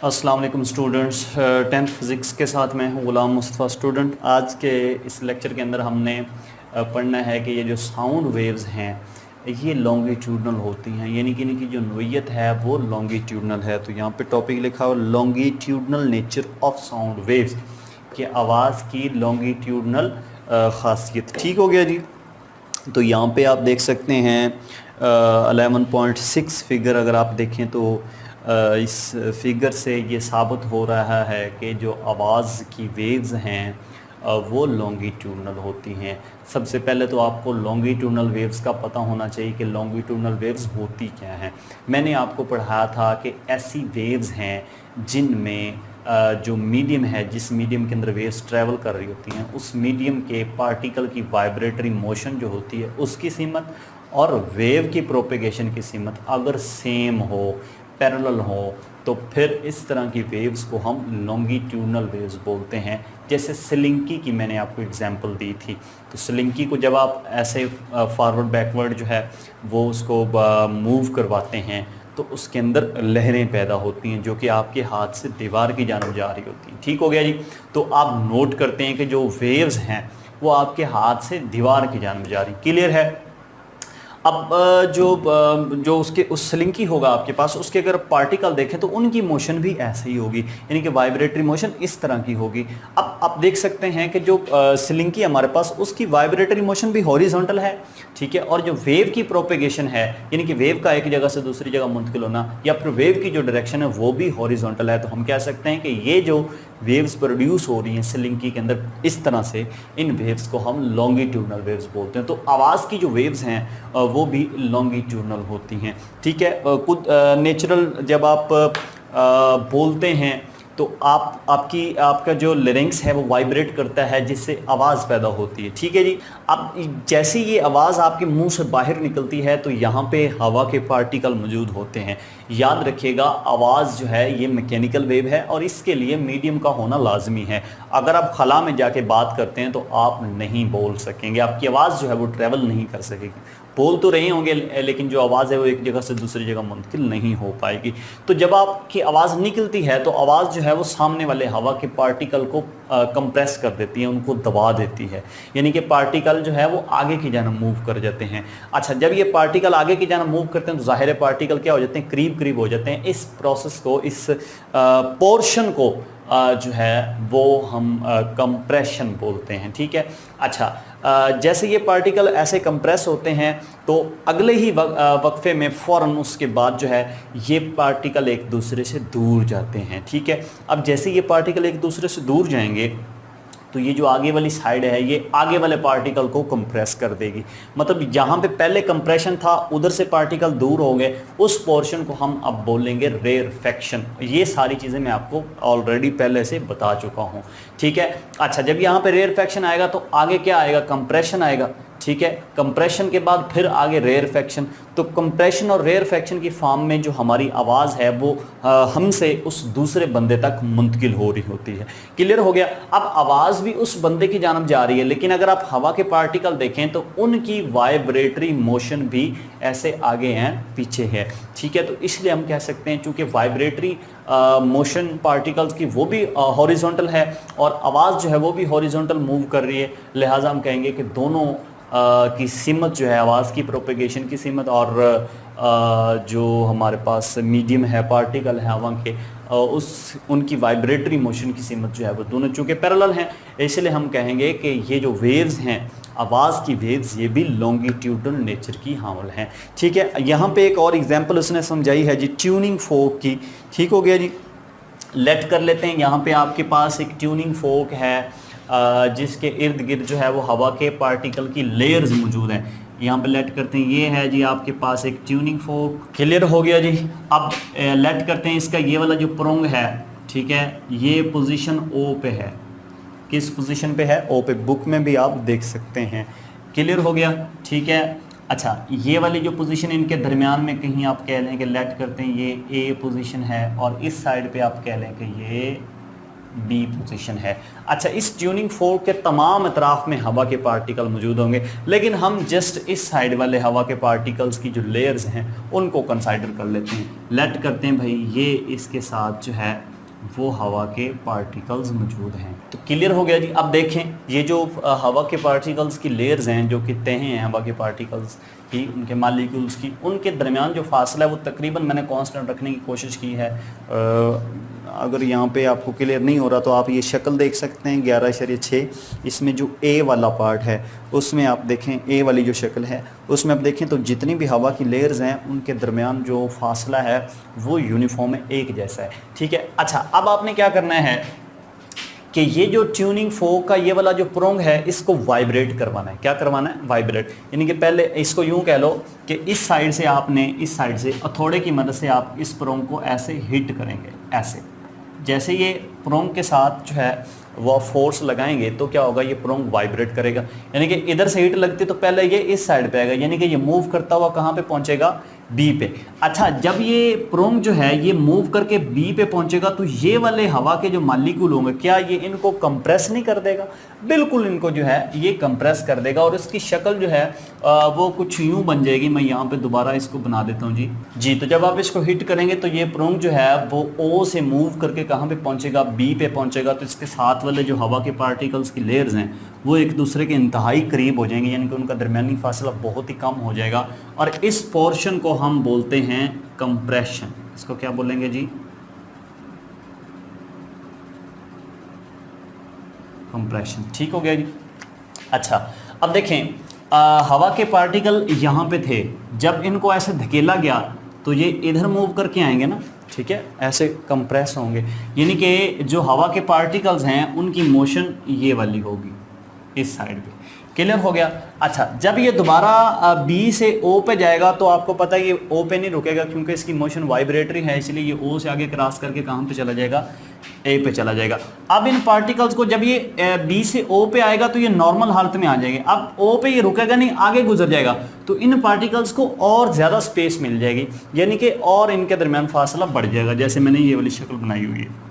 अस्सलाम वालेकुम students. 10th physics के साथ मैं हूँ ग़ुलाम मुस्तफ़ा स्टूडेंट। आज के इस लेक्चर के अंदर हमने पढ़ना है कि ये जो साउंड वेव्स हैं ये लॉन्गिट्यूडनल होती हैं, यानी कि इनकी जो नोयत है वो लॉन्गिट्यूडनल है। तो यहाँ पे टॉपिक लिखा हो longitudinal nature of sound waves, कि आवाज़ की लॉन्गिट्यूडनल ख़ासियत। ठीक हो गया जी। तो यहाँ पे आप देख सकते हैं 11.6 फिगर अगर आप देखें तो इस फिगर से ये साबित हो रहा है कि जो आवाज़ की वेव्स हैं वो लॉन्गिट्यूडनल होती हैं। सबसे पहले तो आपको लॉन्गिट्यूडनल वेव्स का पता होना चाहिए कि लॉन्गिट्यूडनल वेव्स होती क्या हैं। मैंने आपको पढ़ाया था कि ऐसी वेव्स हैं जिनमें जो मीडियम है, जिस मीडियम के अंदर वेव्स ट्रैवल कर रही होती हैं, उस मीडियम के पार्टिकल की वाइब्रेटरी मोशन जो होती है उसकी सीमत और वेव की प्रोपेगेशन की सीमत अगर सेम हो, पैरेलल हो, तो फिर इस तरह की वेव्स को हम लॉन्गिट्यूडनल वेव्स बोलते हैं। जैसे स्लिंकी की मैंने आपको एग्जांपल दी थी। तो स्लिंकी को जब आप ऐसे फॉरवर्ड बैकवर्ड जो है वो उसको मूव करवाते हैं तो उसके अंदर लहरें पैदा होती हैं जो कि आपके हाथ से दीवार की जानब जा रही होती हैं। ठीक हो गया जी। तो आप नोट करते हैं कि जो वेव्स हैं वो आपके हाथ से दीवार की जानब जा रही। क्लियर है। अब जो उसके उस स्लिंकी होगा आपके पास, उसके अगर पार्टिकल देखें तो उनकी मोशन भी ऐसे ही होगी, यानी कि वाइब्रेटरी मोशन इस तरह की होगी। अब आप देख सकते हैं कि जो स्लिंकी हमारे पास उसकी वाइब्रेटरी मोशन भी हॉरिजॉन्टल है, ठीक है। और जो वेव की प्रोपेगेशन है, यानी कि वेव का एक जगह से दूसरी जगह मुंतकिल होना या फिर वेव की जो डायरेक्शन है वो भी हॉरिजॉन्टल है। तो हम कह सकते हैं कि ये जो वेव्स प्रोड्यूस हो रही हैं स्लिंकी के अंदर इस तरह से, इन वेव्स को हम लॉन्गिट्यूडनल वेव्स बोलते हैं। तो आवाज़ की जो वेव्स हैं वो भी लॉन्गिट्यूडनल होती हैं, ठीक है। खुद नेचुरल जब आप बोलते हैं तो आपका जो लिरिंक्स है वो वाइब्रेट करता है जिससे आवाज़ पैदा होती है, ठीक है जी। अब जैसे ये आवाज़ आपके मुंह से बाहर निकलती है तो यहाँ पे हवा के पार्टिकल मौजूद होते हैं। याद रखिएगा आवाज़ जो है ये मैकेनिकल वेव है और इसके लिए मीडियम का होना लाजमी है। अगर आप खला में जाके बात करते हैं तो आप नहीं बोल सकेंगे, आपकी आवाज़ जो है वो ट्रैवल नहीं कर सकेगी। बोल तो रहे होंगे लेकिन जो आवाज़ है वो एक जगह से दूसरी जगह मुंतकिल नहीं हो पाएगी। तो जब आपकी आवाज़ निकलती है तो आवाज़ जो है वो सामने वाले हवा के पार्टिकल को कंप्रेस कर देती है, उनको दबा देती है, यानी कि पार्टिकल जो है वो आगे की जानब मूव कर जाते हैं। अच्छा, जब ये पार्टिकल आगे की जानब मूव करते हैं तो ज़ाहिर पार्टिकल क्या हो जाते हैं, करीब करीब हो जाते हैं। इस प्रोसेस को, इस पोर्शन को जो है वो हम कंप्रेशन बोलते हैं, ठीक है। अच्छा, जैसे ये पार्टिकल ऐसे कंप्रेस होते हैं तो अगले ही वक्फे में फ़ौरन उसके बाद जो है ये पार्टिकल एक दूसरे से दूर जाते हैं, ठीक है। अब जैसे ये पार्टिकल एक दूसरे से दूर जाएंगे तो ये जो आगे वाली साइड है ये आगे वाले पार्टिकल को कंप्रेस कर देगी। मतलब जहाँ पे पहले कंप्रेशन था उधर से पार्टिकल दूर हो गए, उस पोर्शन को हम अब बोलेंगे रेयरफेक्शन। ये सारी चीज़ें मैं आपको ऑलरेडी पहले से बता चुका हूँ, ठीक है। अच्छा, जब यहाँ पे रेयरफेक्शन आएगा तो आगे क्या आएगा, कंप्रेशन आएगा, ठीक है। कंप्रेशन के बाद फिर आगे रेयरफेक्शन। तो कंप्रेशन और रेयरफेक्शन की फॉर्म में जो हमारी आवाज़ है वो हमसे उस दूसरे बंदे तक मुंतकिल हो रही होती है। क्लियर हो गया। अब आवाज़ भी उस बंदे की जानब जा रही है, लेकिन अगर आप हवा के पार्टिकल देखें तो उनकी वाइब्रेटरी मोशन भी ऐसे आगे हैं पीछे है, ठीक है। तो इसलिए हम कह सकते हैं चूँकि वाइब्रेटरी मोशन पार्टिकल्स की वो भी हॉरिजॉन्टल है और आवाज़ जो है वो भी हॉरिजॉन्टल मूव कर रही है, लिहाजा हम कहेंगे कि दोनों की सीमत जो है, आवाज़ की प्रोपेगेशन की सीमत और जो हमारे पास मीडियम है, पार्टिकल है हवा के, उनकी वाइब्रेटरी मोशन की सीमत जो है वो दोनों चूँकि पैरेलल हैं, इसलिए हम कहेंगे कि ये जो वेव्स हैं, आवाज़ की वेव्स, ये भी लॉन्गिट्यूडनल नेचर की हामिल हैं, ठीक है। यहाँ पे एक और एग्जांपल उसने समझाई है जी ट्यूनिंग फोक की। ठीक हो गया जी। लेट कर लेते हैं, यहाँ पे आपके पास एक ट्यूनिंग फोक है जिसके इर्द गिर्द जो है वो हवा के पार्टिकल की लेयर्स मौजूद हैं। यहाँ पे लेट करते हैं, ये है जी आपके पास एक ट्यूनिंग फोक। क्लियर हो गया जी। अब लेट करते हैं, इसका ये वाला जो प्रोंग है, ठीक है, ये पोजीशन ओ पे है। किस पोजीशन पे है, ओ पे। बुक में भी आप देख सकते हैं। क्लियर हो गया, ठीक है। अच्छा, ये वाली जो पोजीशन इनके दरमियान में कहीं आप कह लें कि लेट करते हैं ये ए पोजीशन है और इस साइड पे आप कह लें कि ये बी पोजीशन है। अच्छा, इस ट्यूनिंग फोर्क के तमाम अतराफ में हवा के पार्टिकल मौजूद होंगे, लेकिन हम जस्ट इस साइड वाले हवा के पार्टिकल्स की जो लेयर्स हैं उनको कंसाइडर कर लेते हैं। लेट करते हैं भाई ये इसके साथ जो है वो हवा के पार्टिकल्स मौजूद हैं। तो क्लियर हो गया जी। अब देखें ये जो हवा के पार्टिकल्स की लेयर्स हैं, जो कि तहें हैं हवा के पार्टिकल्स की, उनके मालिक्यूल्स की, उनके दरमियान जो फासला है वो तकरीबन मैंने कांस्टेंट रखने की कोशिश की है। अगर यहाँ पे आपको क्लियर नहीं हो रहा तो आप ये शक्ल देख सकते हैं 11.6, इसमें जो ए वाला पार्ट है उसमें आप देखें, ए वाली जो शक्ल है उसमें आप देखें तो जितनी भी हवा की लेयर्स हैं उनके दरमियान जो फासला है वो यूनिफॉर्म है, एक जैसा है। ठीक है। अच्छा, अब आपने क्या करना है कि ये जो ट्यूनिंग फोक का ये वाला जो प्रोंग है इसको वाइब्रेट करवाना है। क्या करवाना है? वाइब्रेट। यानी कि पहले इसको यूं कह लो कि इस साइड से आपने, इस साइड से हथौड़े की मदद से आप इस प्रोंग को ऐसे हिट करेंगे। ऐसे जैसे ये प्रोंग के साथ जो है वो फोर्स लगाएंगे तो क्या होगा, ये प्रोंग वाइब्रेट करेगा। यानी कि इधर से हिट लगती तो पहले ये इस साइड पे आएगा, यानी कि ये मूव करता हुआ कहाँ पे पहुंचेगा? बी पे। अच्छा, जब ये प्रोंग जो है ये मूव करके बी पे पहुंचेगा तो ये वाले हवा के जो मालिक्यूल होंगे क्या ये इनको कंप्रेस नहीं कर देगा? बिल्कुल इनको जो है ये कंप्रेस कर देगा और इसकी शक्ल जो है वो कुछ यूं बन जाएगी। मैं यहाँ पे दोबारा इसको बना देता हूँ जी। तो जब आप इसको हिट करेंगे तो ये प्रोंग जो है वो ओ से मूव करके कहाँ पे पहुंचेगा? बी पे पहुंचेगा। तो इसके साथ वाले जो हवा के पार्टिकल्स की लेयर्स हैं वो एक दूसरे के इंतहाई करीब हो जाएंगे, यानी कि उनका दरमियानी फासला बहुत ही कम हो जाएगा और इस पोर्शन को हम बोलते हैं कंप्रेशन। इसको क्या बोलेंगे जी? कंप्रेशन। ठीक हो गया जी। अच्छा, अब देखें हवा के पार्टिकल यहाँ पे थे, जब इनको ऐसे धकेला गया तो ये इधर मूव करके आएंगे ना, ठीक है, ऐसे कंप्रेस होंगे, यानी कि जो हवा के पार्टिकल्स हैं उनकी मोशन ये वाली होगी इस साइड पे। क्लियर हो गया। अच्छा, जब ये दोबारा बी से ओ पे जाएगा तो आपको पता है ये ओ पे नहीं रुकेगा क्योंकि इसकी मोशन वाइब्रेटरी है, इसलिए ये ओ से आगे क्रॉस करके कहाँ पे चला जाएगा? ए पे चला जाएगा। अब इन पार्टिकल्स को जब ये बी से ओ पे आएगा तो ये नॉर्मल हालत में आ जाएंगे। अब ओ पे ये रुकेगा नहीं, आगे गुजर जाएगा तो इन पार्टिकल्स को और ज़्यादा स्पेस मिल जाएगी, यानी कि और इनके दरमियान फासला बढ़ जाएगा। जैसे मैंने ये वाली शक्ल बनाई हुई है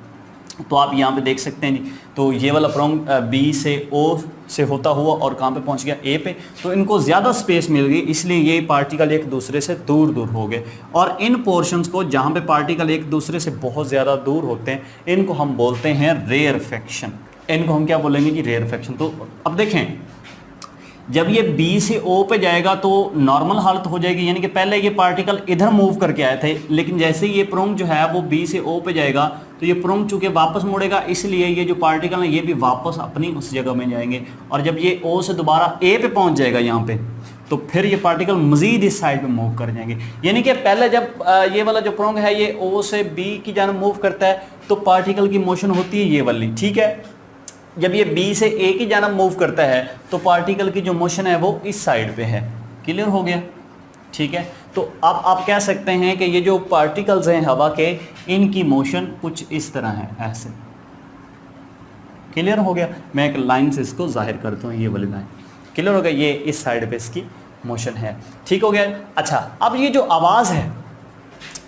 तो आप यहाँ पे देख सकते हैं जी। तो ये वाला प्रोंग बी से ओ से होता हुआ और कहाँ पे पहुँच गया? ए पे। तो इनको ज़्यादा स्पेस मिल गई, इसलिए ये पार्टिकल एक दूसरे से दूर दूर हो गए। और इन पोर्शंस को जहाँ पे पार्टिकल एक दूसरे से बहुत ज़्यादा दूर होते हैं इनको हम बोलते हैं रेयरफेक्शन। इनको हम क्या बोलेंगे जी? रेयरफेक्शन। तो अब देखें, जब ये बी से ओ पे जाएगा तो नॉर्मल हालत हो जाएगी, यानी कि पहले ये पार्टिकल इधर मूव करके आए थे, लेकिन जैसे ही ये प्रोंग जो है वो बी से ओ पे जाएगा तो ये प्रोंग चूंकि वापस मुड़ेगा, इसलिए ये जो पार्टिकल है ये भी वापस अपनी उस जगह में जाएंगे। और जब ये ओ से दोबारा ए पे पहुंच जाएगा यहाँ पे, तो फिर ये पार्टिकल मजीद इस साइड पे मूव कर जाएंगे। यानी कि पहले जब ये वाला जो प्रोंग है ये ओ से बी की जानब मूव करता है तो पार्टिकल की मोशन होती है ये वाली, ठीक है। जब ये बी से ए की जानब मूव करता है तो पार्टिकल की जो मोशन है वो इस साइड पे है। क्लियर हो गया? ठीक है। तो अब आप कह सकते हैं कि ये जो पार्टिकल्स हैं हवा के, इनकी मोशन कुछ इस तरह है, ऐसे। क्लियर हो गया? मैं एक लाइन से इसको जाहिर करता हूँ, ये वाली लाइन। क्लियर हो गया? ये इस साइड पे इसकी मोशन है। ठीक हो गया। अच्छा, अब ये जो आवाज़ है,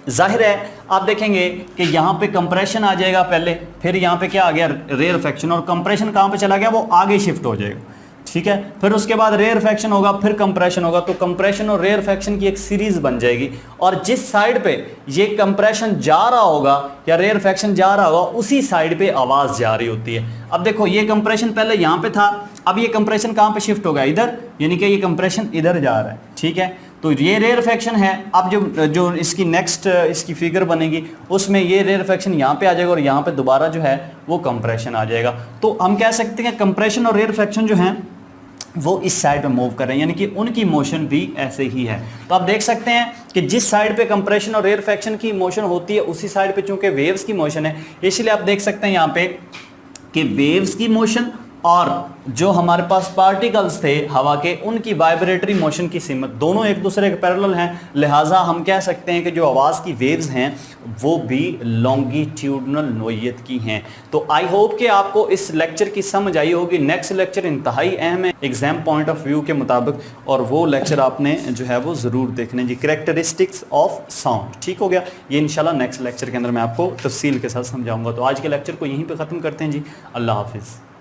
जाहिर है आप देखेंगे कि यहाँ पे कंप्रेशन आ जाएगा पहले, फिर यहाँ पे क्या आ गया? रेयरफेक्शन। और कंप्रेशन कहाँ पे चला गया? वो आगे शिफ्ट हो जाएगा, ठीक है। फिर उसके बाद रेयरफेक्शन होगा, फिर कंप्रेशन होगा, तो कंप्रेशन और रेयरफेक्शन की एक सीरीज बन जाएगी। और जिस साइड पे ये कंप्रेशन जा रहा होगा या रेयरफेक्शन जा रहा होगा उसी साइड पे आवाज़ जा रही होती है। अब देखो, ये कंप्रेशन पहले यहाँ पे था, अब ये कंप्रेशन कहाँ पे शिफ्ट होगा? इधर, यानी कि ये कंप्रेशन इधर जा रहा है, ठीक है। तो ये रेयरफेक्शन है। अब जो इसकी नेक्स्ट इसकी फिगर बनेगी उसमें ये रेयरफेक्शन यहाँ पे आ जाएगा और यहाँ पे दोबारा जो है वो कंप्रेशन आ जाएगा। तो हम कह सकते हैं कंप्रेशन और रेयरफेक्शन जो हैं वो इस साइड पे मूव कर रहे हैं, यानी कि उनकी मोशन भी ऐसे ही है। तो आप देख सकते हैं कि जिस साइड पे कंप्रेशन और रेयरफेक्शन की मोशन होती है उसी साइड पे चूंकि वेव्स की मोशन है, इसलिए आप देख सकते हैं यहाँ पे कि वेव्स की मोशन और जो हमारे पास पार्टिकल्स थे हवा के, उनकी वाइब्रेटरी मोशन की सीमत दोनों एक दूसरे के पैरेलल हैं, लिहाजा हम कह सकते हैं कि जो आवाज़ की वेव्स हैं वो भी लॉन्गिट्यूडनल नोयत की हैं। तो आई होप कि आपको इस लेक्चर की समझ आई होगी। नेक्स्ट लेक्चर इंतहाई अहम है एग्जाम पॉइंट ऑफ व्यू के मुताबिक, और वो लेक्चर आपने जो है वो ज़रूर देखने जी, कैरेक्टरिस्टिक्स ऑफ साउंड। ठीक हो गया, ये इंशाल्लाह नेक्स्ट लेक्चर के अंदर मैं आपको तफसील के साथ समझाऊंगा। तो आज के लेक्चर को यहीं पे ख़त्म करते हैं जी। अल्लाह हाफिज़।